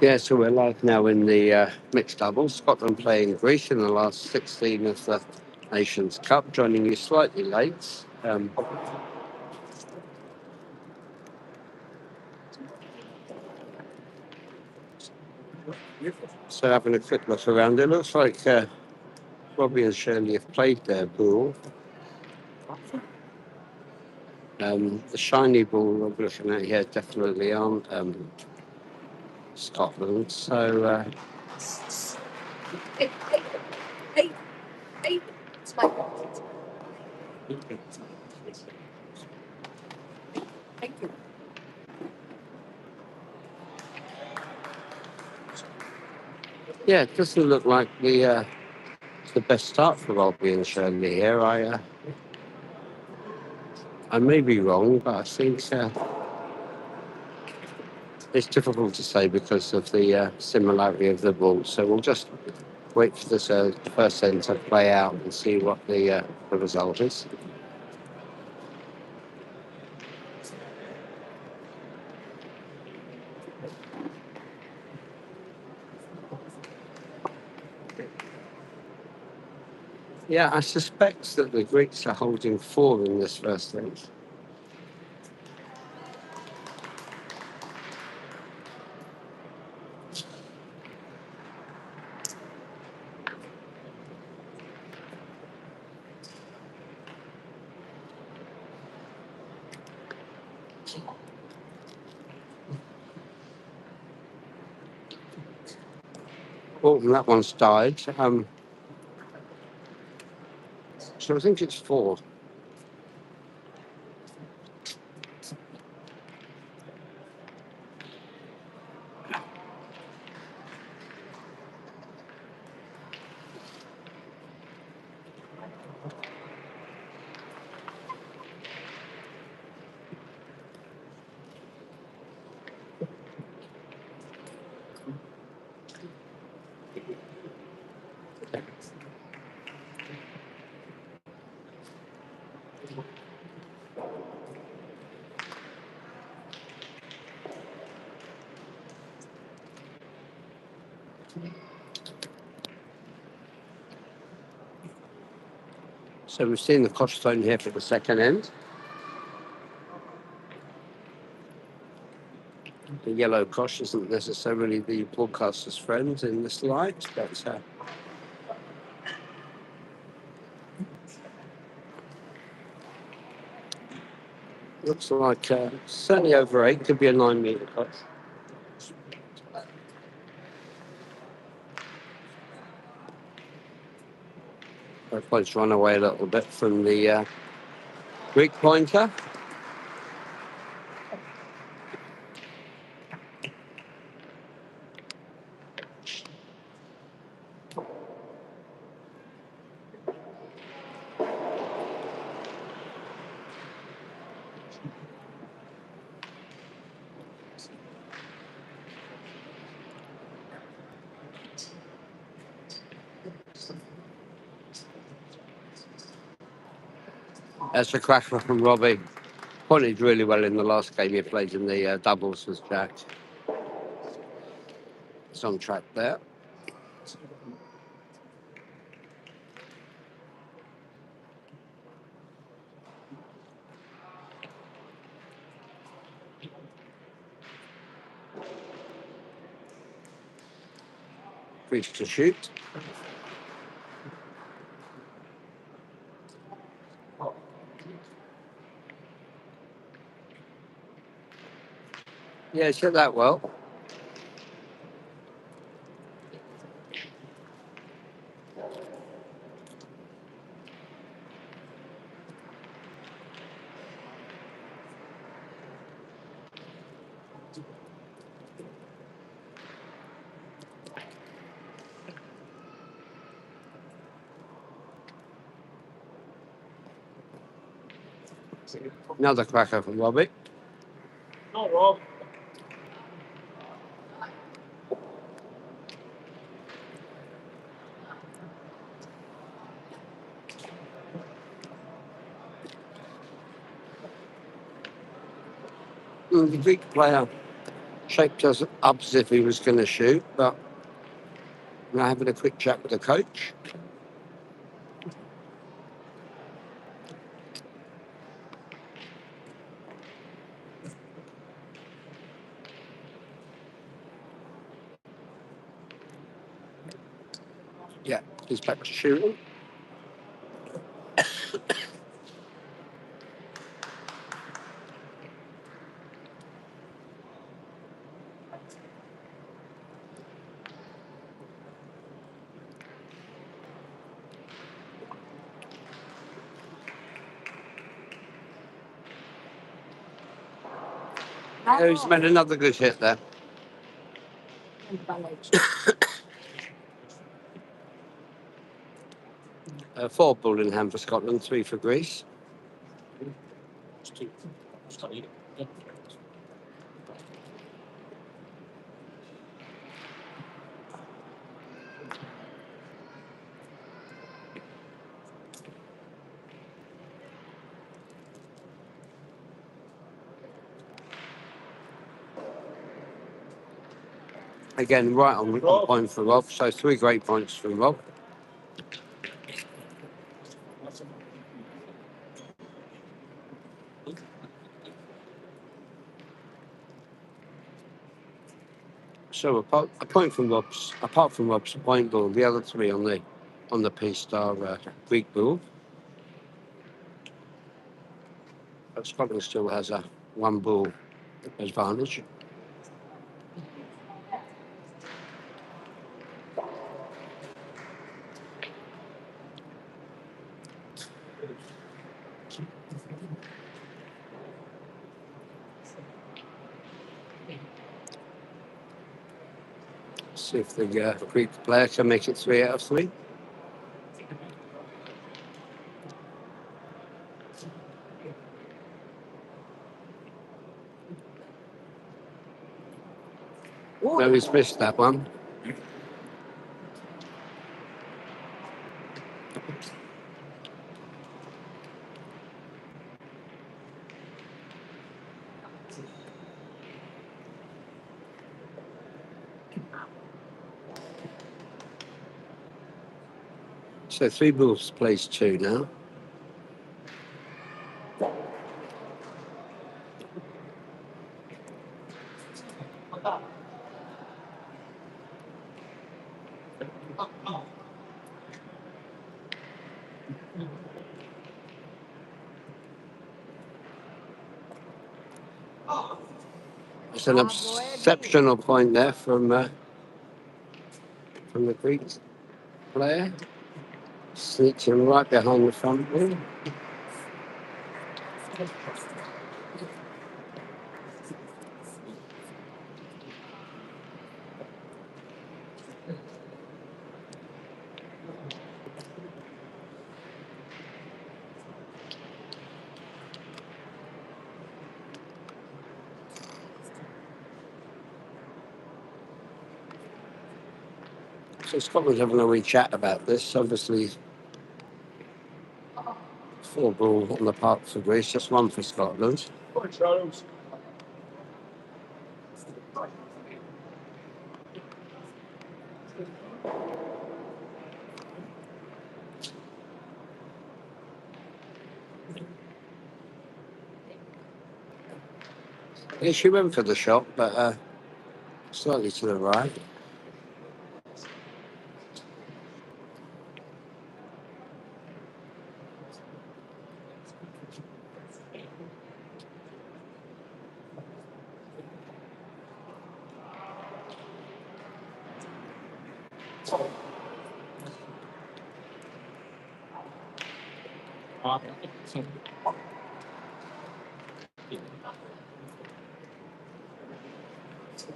Yeah, so we're live now in the mixed doubles. Scotland playing Greece in the last 16 of the Nations Cup, joining you slightly late. So having a quick look around, it looks like Robbie and Shirley have played their ball. The shiny ball we're looking at here definitely aren't Scotland. So yeah, it doesn't look like the best start for Robbie and Shirley here. I may be wrong, but I think it's difficult to say because of the similarity of the ball. So we'll just wait for this first set to play out and see what the result is. Yeah, I suspect that the Greeks are holding 4 in this first set. Oh, and that one's died. So I think it's 4. So we've seen the cost zone here for the second end. The yellow cosh isn't necessarily the broadcaster's friend in this light, but looks like certainly over 8, could be a 9-metre cosh. Both points run away a little bit from the Greek pointer. That's a cracker from Robbie. Pointed really well in the last game he played in the doubles with Jack. It's on track there. Reach to shoot. Yeah, it's hit that well. Another cracker from Robbie. Oh, Rob. The Greek player Shaped us up as if he was going to shoot, but we're having a quick chat with the coach. Yeah, he's back to shooting. Yeah, he's made another good hit there. 4 ball in hand for Scotland, 3 for Greece. Again, right on point for Rob. So 3 great points from Rob. So apart from Rob's point ball, the other 3 on the piece are Greek ball. But Scotland still has a 1 ball advantage. See if the Greek player can make it 3 out of 3. No, he's missed that one. So 3 balls plays 2 now. It's an exceptional point there from the Greek player. Sneaks him right behind the front wall. So Scotland's having a wee chat about this. Obviously, 4 ball on the park for Greece, just 1 for Scotland. Yeah, she went for the shot, but slightly to the right.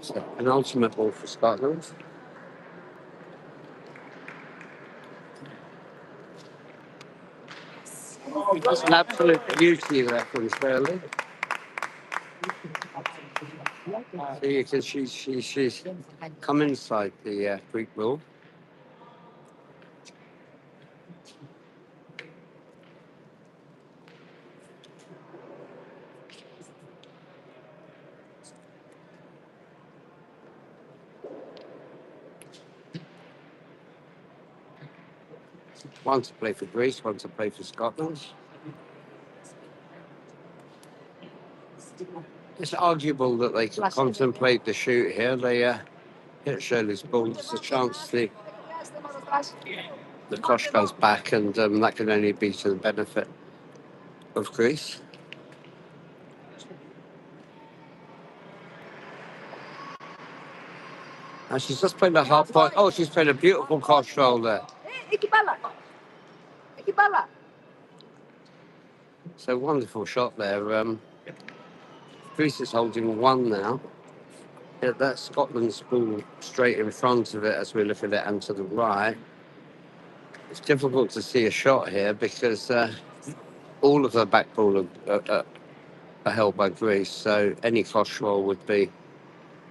So an ultimate ball for Scotland. That's an absolute beauty there from Shirley. So you can she's come inside the Greek ball. One to play for Greece, one to play for Scotland. It's arguable that they could contemplate the shoot here. They hit Shirley's ball. There's a chance the Kosh goes back, and that can only be to the benefit of Greece. And she's just played a half point. Oh, she's played a beautiful Kosh roll there. So wonderful shot there. Greece is holding one now. Yeah, that's Scotland's ball straight in front of it as we look at it and to the right. It's difficult to see a shot here because all of the back ball are held by Greece, so any Kosh roll would be a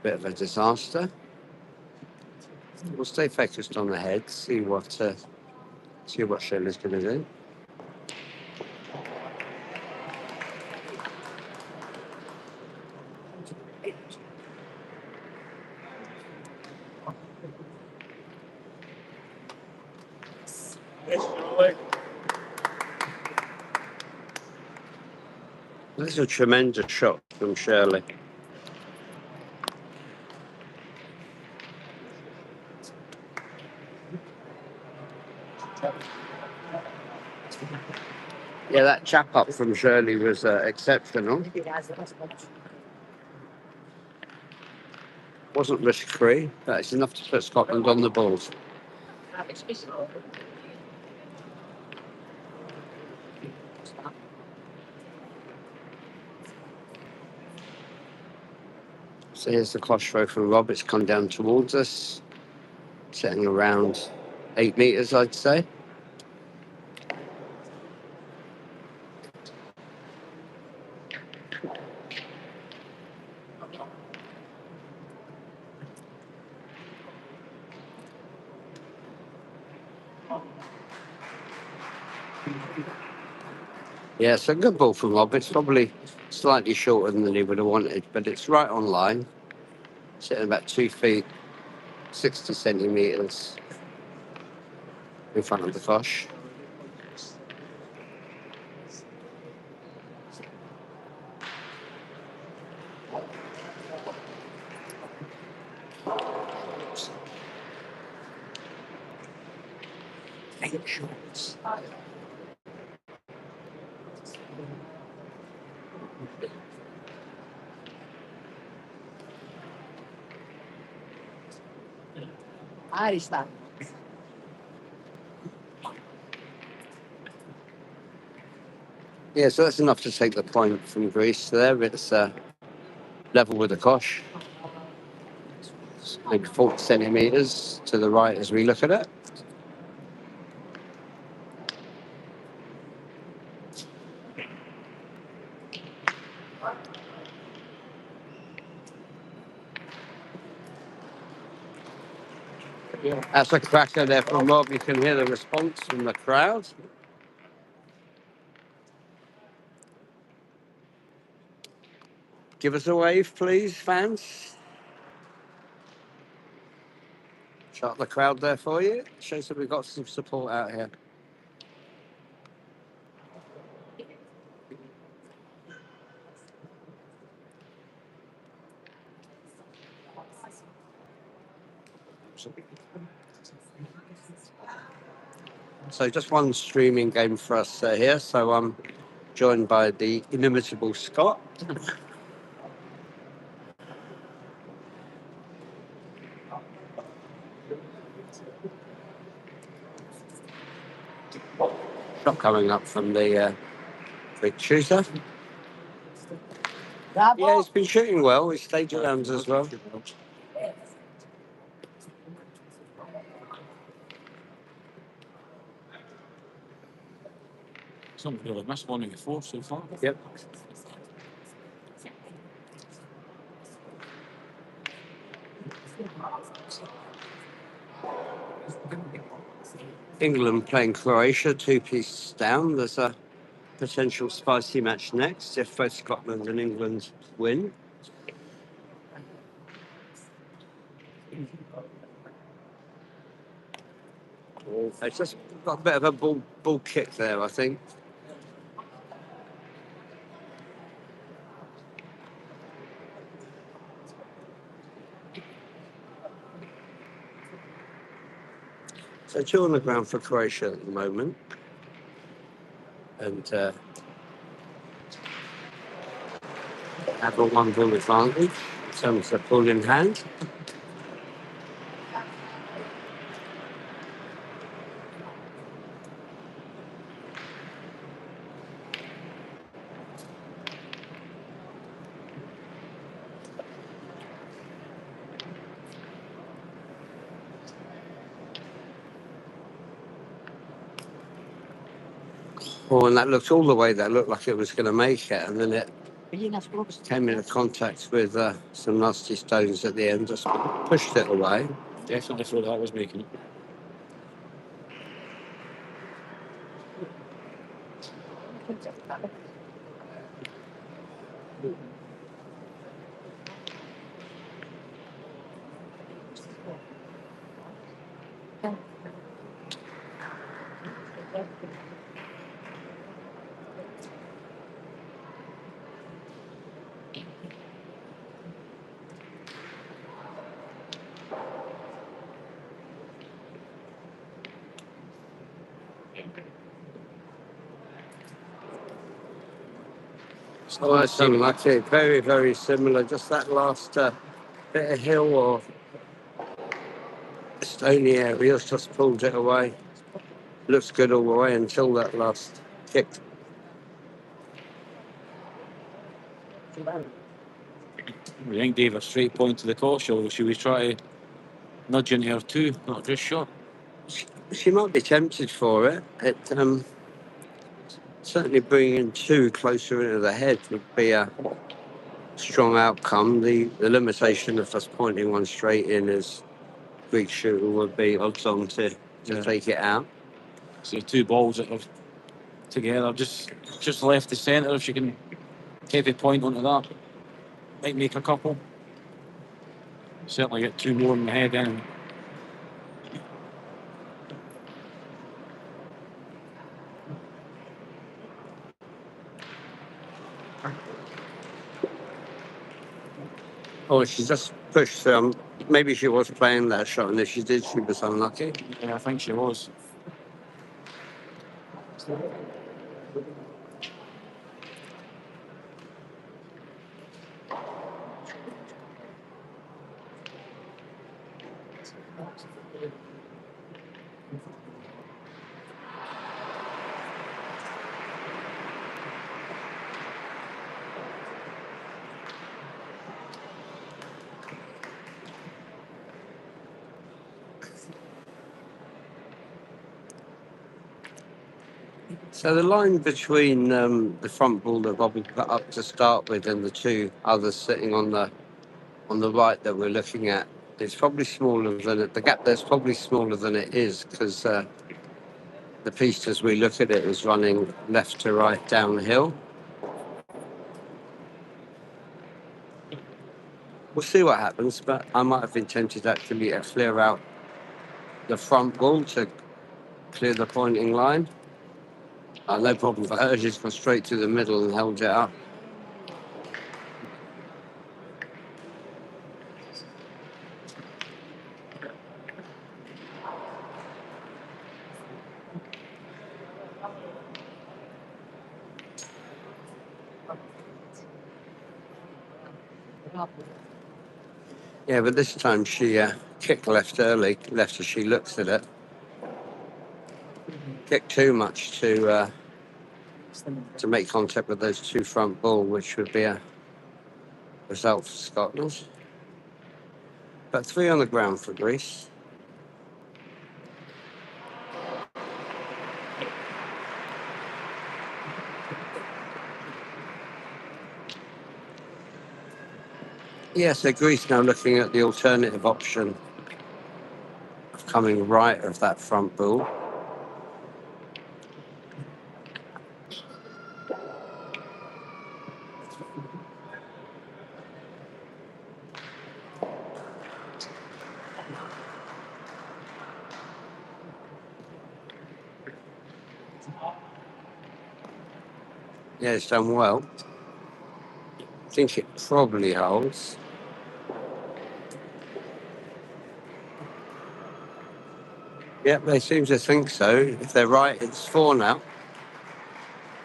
bit of a disaster. We'll stay focused on the head, see what Shirley's going to do. This is a tremendous shot from Shirley. Yeah, that chap up from Shirley was exceptional. Wasn't risk-free, but it's enough to put Scotland on the balls. So here's the Kosh throw from Rob. It's come down towards us, sitting around 8 metres, I'd say. Yeah, it's a good ball from Rob. It's probably slightly shorter than he would have wanted, but it's right on line. Sitting about 2 feet, 60 centimetres in front of the Kosh. Yeah, so that's enough to take the point from Greece there. It's level with the Kosh. Maybe 40 centimetres to the right as we look at it. That's a cracker there from Rob. You can hear the response from the crowd. Give us a wave, please, fans. Shot the crowd there for you. Shows that we've got some support out here. So just one streaming game for us here. So I'm joined by the inimitable Scott. Shot coming up from the big shooter. Yeah, he's been shooting well. He's stayed rounds as well. Something of a missed one in the four so far. Yep. England playing Croatia, 2 pieces down. There's a potential spicy match next if both Scotland and England win. It's just got a bit of a bull kick there, I think. So 2 on the ground for Croatia at the moment. And have a 1-ball advantage in terms of ball in hand. Oh, and that looked all the way, that looked like it was going to make it. And then it came into contact with some nasty stones at the end, just pushed it away. Definitely thought that was making it. Oh, that's unlucky. Very, very similar. Just that last bit of hill or stony areas just pulled it away. Looks good all the way until that last kick. I think gave a straight point to the caution. She was trying to nudge into her 2, not just shot. She might be tempted for it. It certainly bringing 2 closer into the head would be a strong outcome. The limitation of just pointing one straight in is Greek shooter would be odds on to take it out. So 2 balls that are together, just left the centre. If she can heavy point onto that, might make a couple. Certainly get 2 more in the head anyway. Oh, she just pushed. Maybe she was playing that shot, and if she did, she was unlucky. Yeah, I think she was. So the line between the front ball that Robbie put up to start with and the 2 others sitting on the right that we're looking at is probably smaller than it. The gap there's probably smaller than it is because the piece, as we look at it, is running left to right downhill. We'll see what happens, but I might have been tempted actually to clear out the front ball to clear the pointing line. No problem for her. She's gone straight to the middle and held it up. Yeah, but this time she kicked left early, left as she looks at it. Kicked too much to make contact with those 2 front ball, which would be a result for Scotland. But 3 on the ground for Greece. Yeah, so Greece now looking at the alternative option of coming right of that front ball. Yeah, it's done well. I think it probably holds. Yep, they seem to think so. If they're right, it's 4 now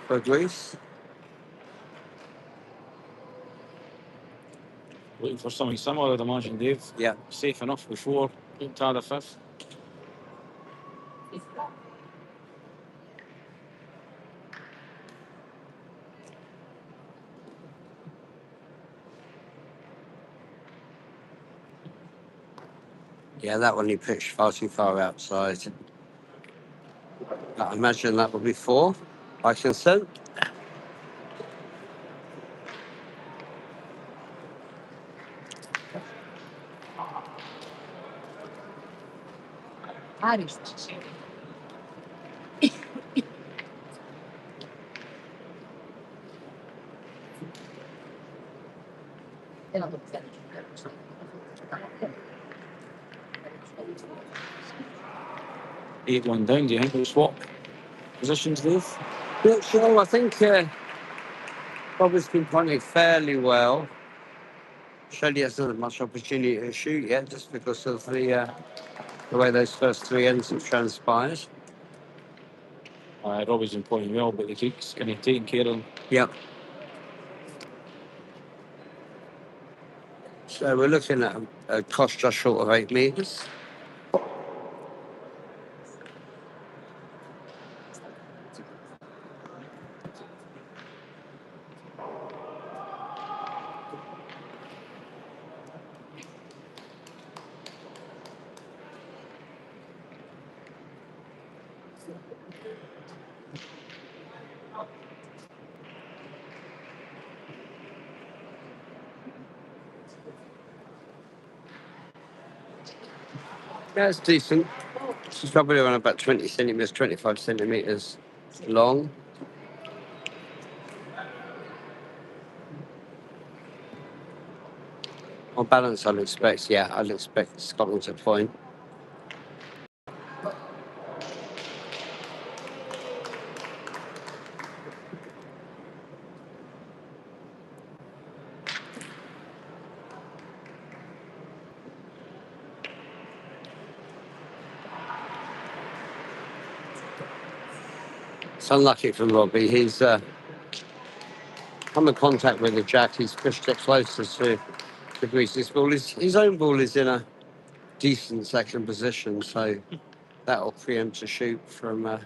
for Greece. Looking for something similar, I'd imagine, Dave. Yeah. Safe enough before to the 5th. Yeah, that one he pitched far too far outside. I imagine that will be 4 by consent. Eight one down. Do you think we'll swap positions, Dave? Not sure. I think Robbie's been playing fairly well. Shirley hasn't had much opportunity to shoot yet, just because of the way those first 3 ends have transpired. Robbie's been playing well, but the Greeks kind of taking care of him. Yep. So we're looking at a cost just short of 8 metres. Yeah, it's decent. She's probably around about 20 centimetres, 25 centimetres long. On balance, I'd expect Scotland to point. It's unlucky for Robbie. He's come in contact with the jack. He's pushed it closer to Greece's ball. His own ball is in a decent second position, so that'll preempt a shoot from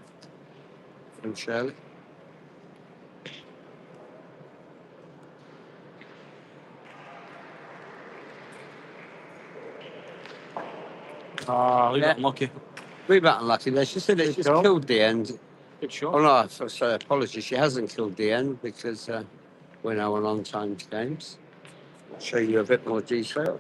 Shirley. Leave it unlucky. We're about unlucky there. She said it just killed the end. Good shot. Oh no, so apologies. She hasn't killed the end because we're now on on-timed games. I'll show you a bit more detail.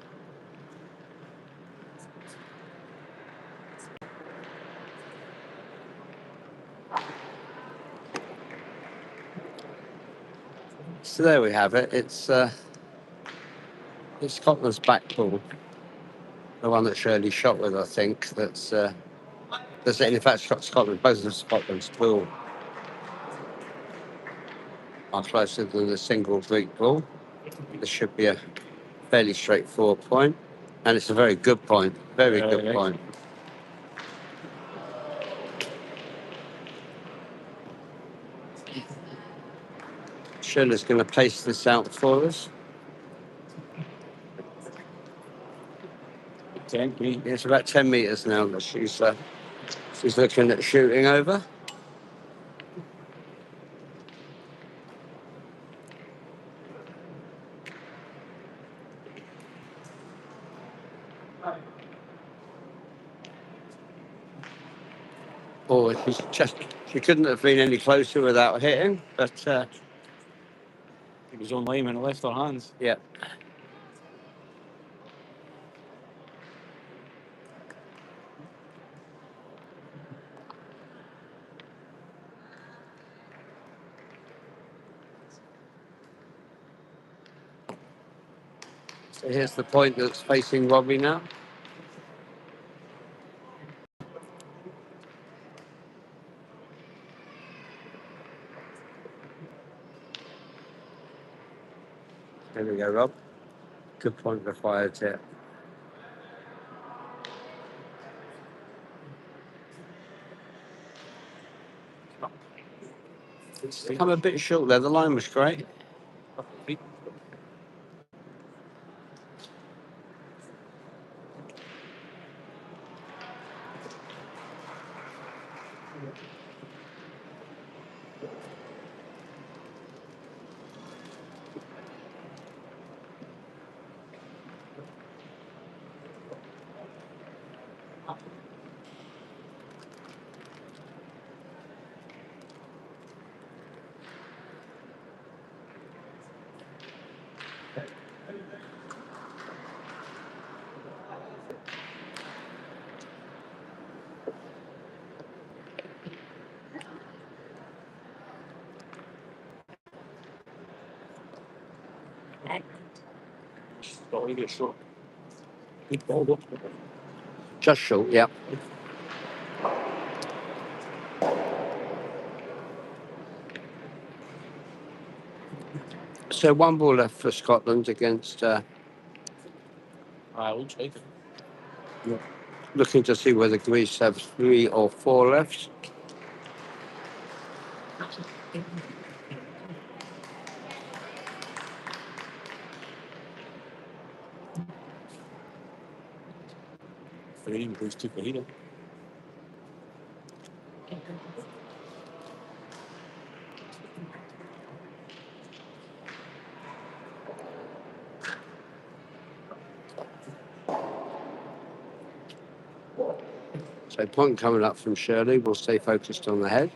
So there we have it. It's Scotland's back ball, the one that Shirley shot with, I think. That's in fact Scotland. Both of Scotland's ball are closer than the single Greek ball. This should be a fairly straightforward point, and it's a very good point. Very good point. Shirley's going to pace this out for us. 10 Yeah, it's about 10 metres now that she's looking at shooting over. Oh, she couldn't have been any closer without hitting, but It was on line when it left her hands. yeah. So here's the point that's facing Robbie now. Here we go, Rob. Good point required here. It's come a bit short there. The line was great. Short. Good ball, though. Just short, yeah. So one ball left for Scotland against Looks like it. looking to see whether Greece have 3 or 4 left. Three, Greece took the lead. So point coming up from Shirley. We'll stay focused on the head.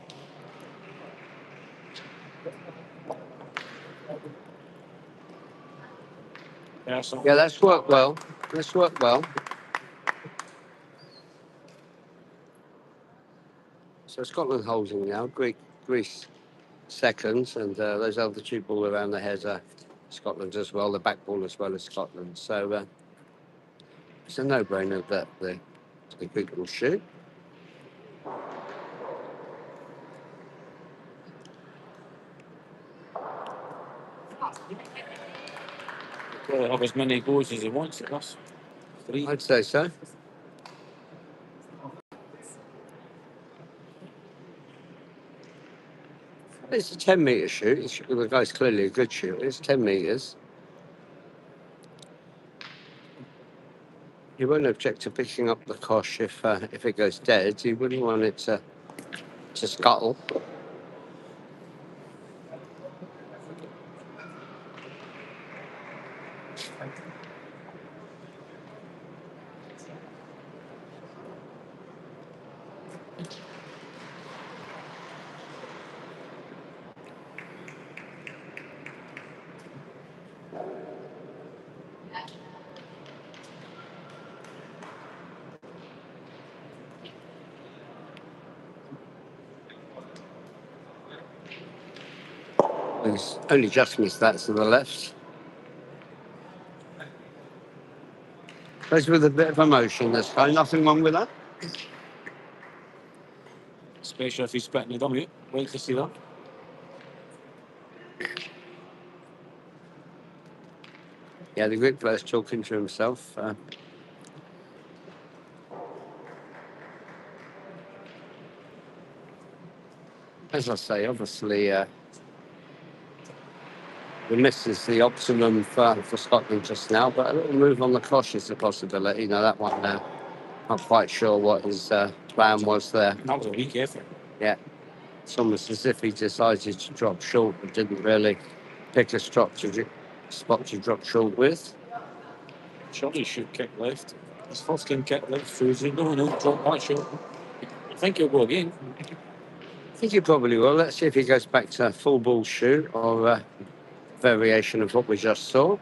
Yeah, so Yeah, that's worked well. That's worked well. So Scotland holding now. Greece seconds, and those other 2 ball around the heads are Scotland as well. The back ball as well as Scotland. So it's a no-brainer that the Greek will shoot. probably have as many goals as he wants at us. 3. I'd say so. It's a 10-metre shoot. The guy's clearly a good shooter. It's 10 metres. You wouldn't object to picking up the kosh if it goes dead. You wouldn't want it to scuttle. He's only just missed that to the left. Goes with a bit of emotion this guy. Nothing wrong with that. Especially if he's splitting the W. Wait to see that. Yeah, the Greek player's talking to himself. As I say, obviously, the miss is the optimum for Scotland just now, but a little move on the kosh is a possibility. You know, that one, not quite sure what his plan was there. That was a weak effort. Yeah, it's almost as if he decided to drop short but didn't really pick a spot to drop short with. Shirley should kick left. His first game kick left, Susie. No, drop that short. I think he'll go again. I think he probably will. Let's see if he goes back to full ball shoot or a variation of what we just saw.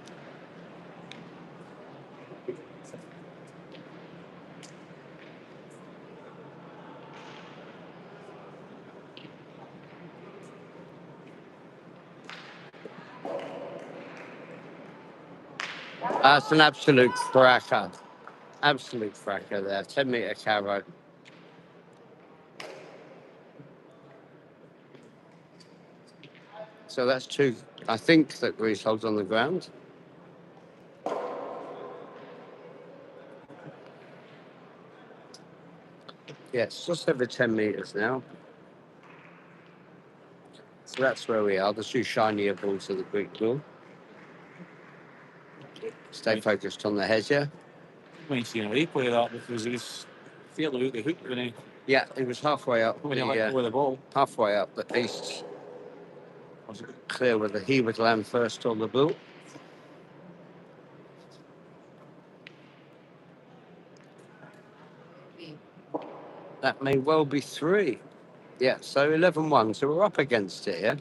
It's an absolute cracker. Absolute cracker there. 10-metre carrow. So that's 2. I think that Greece holds on the ground. Yeah, it's just over 10 metres now. So that's where we are. The two shinier balls of the Greek bull. Stay focused on the hedge, yeah? I ain't seen a replay of that because he was fairly out the hook Yeah, he was halfway up. when he let go of the ball. Halfway up the east. Wasn't clear whether he would land first or the bull. That may well be 3. Yeah, so 11-1. So we're up against it here.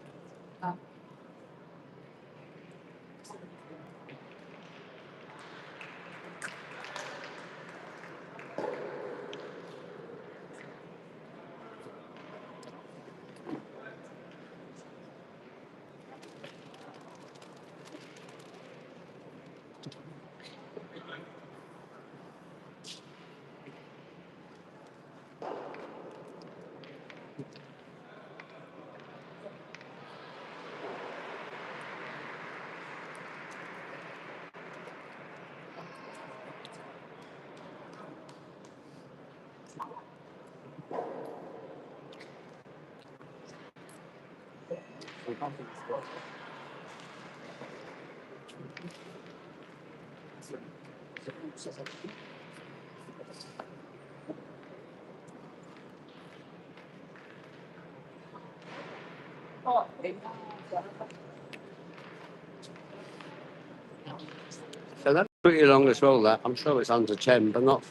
So that's pretty long as well, that. I'm sure it's under 10, but not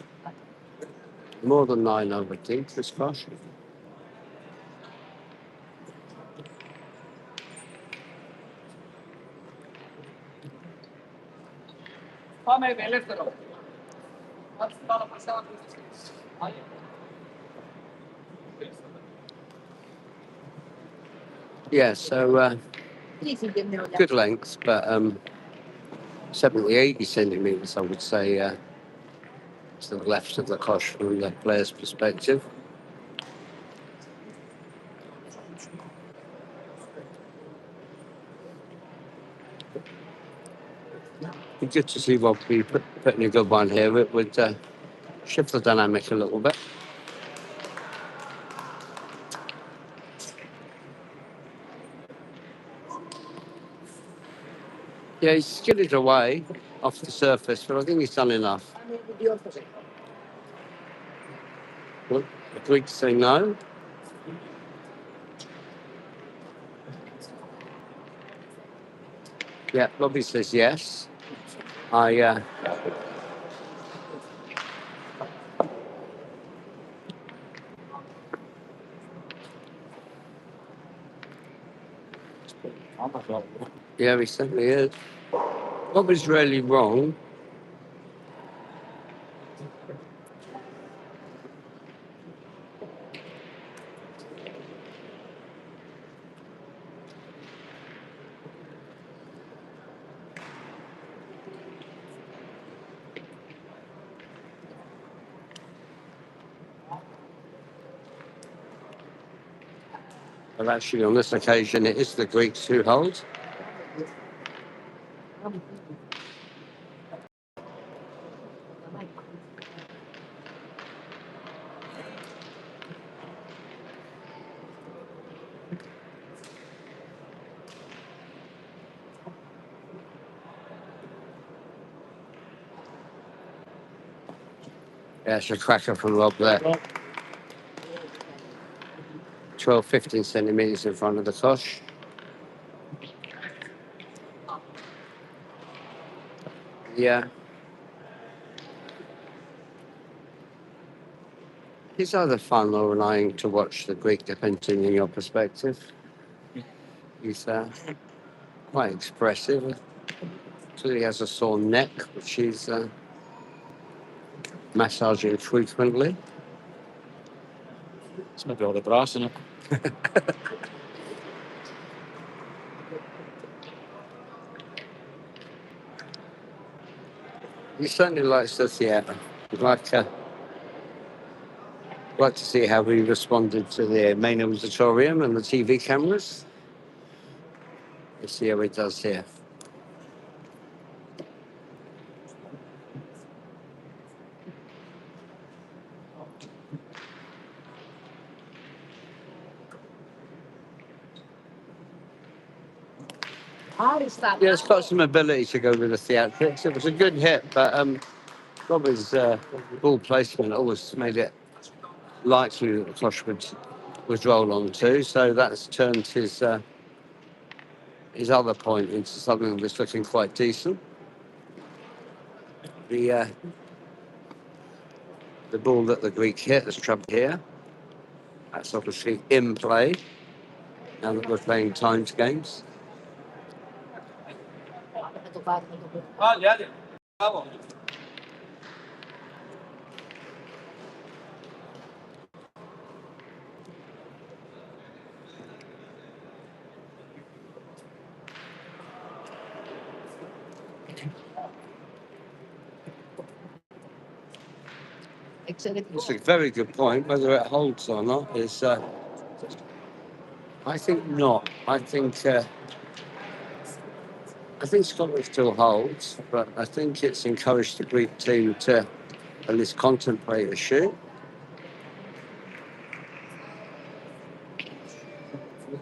more than 9, I would think, this crush. Yeah, so good length, but 70, 80 centimetres, I would say, to the left of the cosh from the player's perspective. Be good to see Robbie putting a good one here. It would shift the dynamic a little bit. Yeah, he's skidded away off the surface, but I think he's done enough. Look, the Greeks say no. Yeah, Robbie says yes. Yeah, he certainly is. Robbie's really wrong. But actually, on this occasion, it is the Greeks who hold. Yeah, it's a cracker from Rob there. 12, 15 centimetres in front of the cosh. Yeah. He's either fun or annoying to watch the Greek, depending on your perspective. He's quite expressive. Clearly has a sore neck, which he's massaging frequently. It's maybe all the brass in it. He certainly likes the theatre. I'd like to see how he responded to the main auditorium and the TV cameras. Let's see how he does here. Yeah, it's got some ability to go with the theatrics. It was a good hit, but Robbie's ball placement always made it likely that the Tosh would roll on too. So that's turned his other point into something that's looking quite decent. The ball that the Greek hit has trouble here. That's obviously in play now that we're playing times games. It's a very good point. Whether it holds or not is, I think not. I think Scotland still holds, but I think it's encouraged the Greek team to at least contemplate a shoot.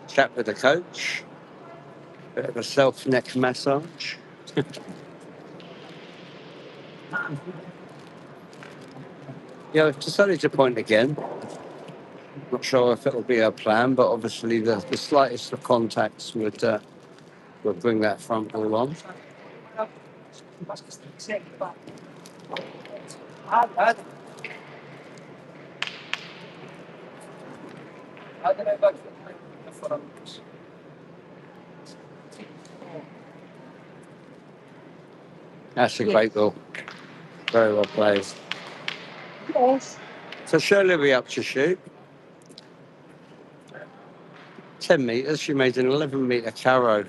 Chat with the coach. Bit of a self-neck massage. Yeah, I've decided to point again. Not sure if it'll be our plan, but obviously the slightest of contacts would bring that front ball on. That's a great ball. Very well played. Yes. So Shirley will be up to shoot. 10 metres. She made an 11-metre carrow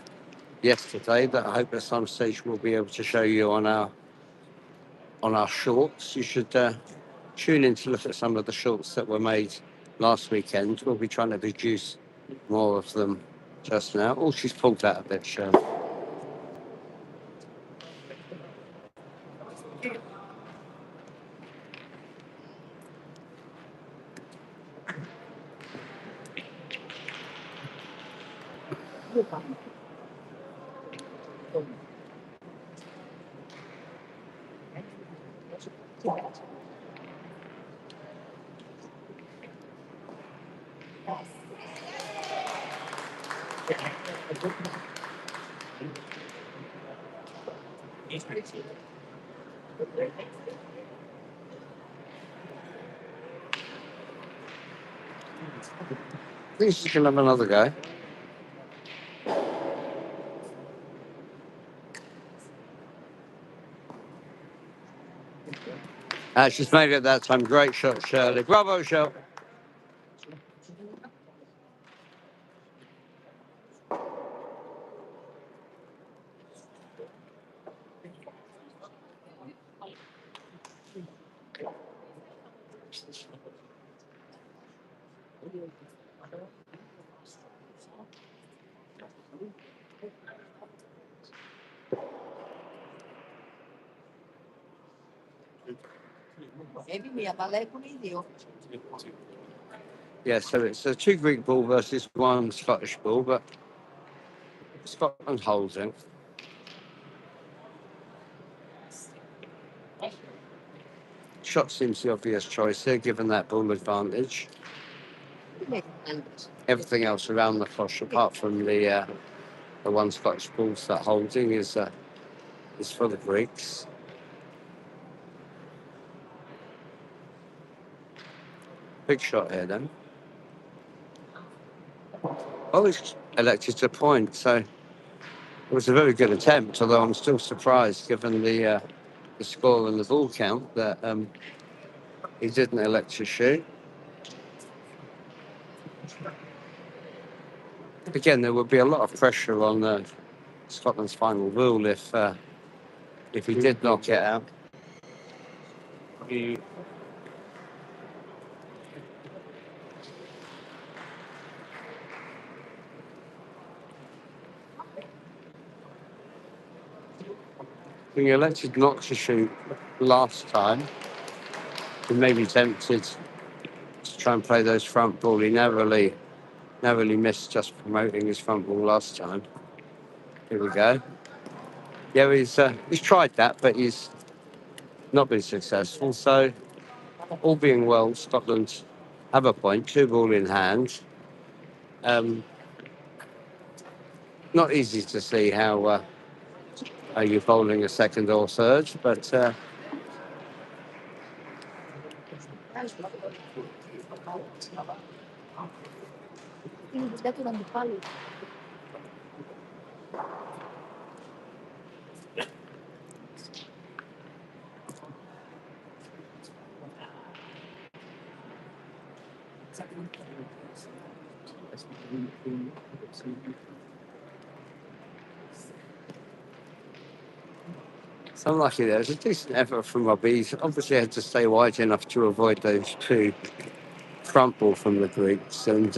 yesterday that I hope at some stage we'll be able to show you on our shorts. You should tune in to look at some of the shorts that were made last weekend. We'll be trying to deduce more of them just now. Oh, she's pulled that a bit, Shirley. I think she's going to have another go. She's made it that time. Great shot, Shirley. Bravo, Shirley. Yeah, so it's a 2 Greek ball versus 1 Scottish ball, but Scotland holds it. Shot seems the obvious choice here, given that ball advantage. Everything else around the flush, apart from the 1 Scottish ball that holding, is for the Greeks. Big shot here, then. Oh, he's elected to point, so it was a very good attempt, although I'm still surprised, given the score and the ball count, that he didn't elect to shoot. Again, there would be a lot of pressure on Scotland's final rule if he did knock it out. When you elected not to shoot last time, he may be tempted to try and play those front ball. He narrowly missed just promoting his front ball last time. Here we go. Yeah, he's tried that, but he's not been successful. So, all being well, Scotland have a point, 2 ball in hand. Not easy to see how you're bowling a second or third, but it's unlucky there. It was a decent effort from Robbie. He's obviously had to stay wide enough to avoid those 2 front ball from the Greeks, and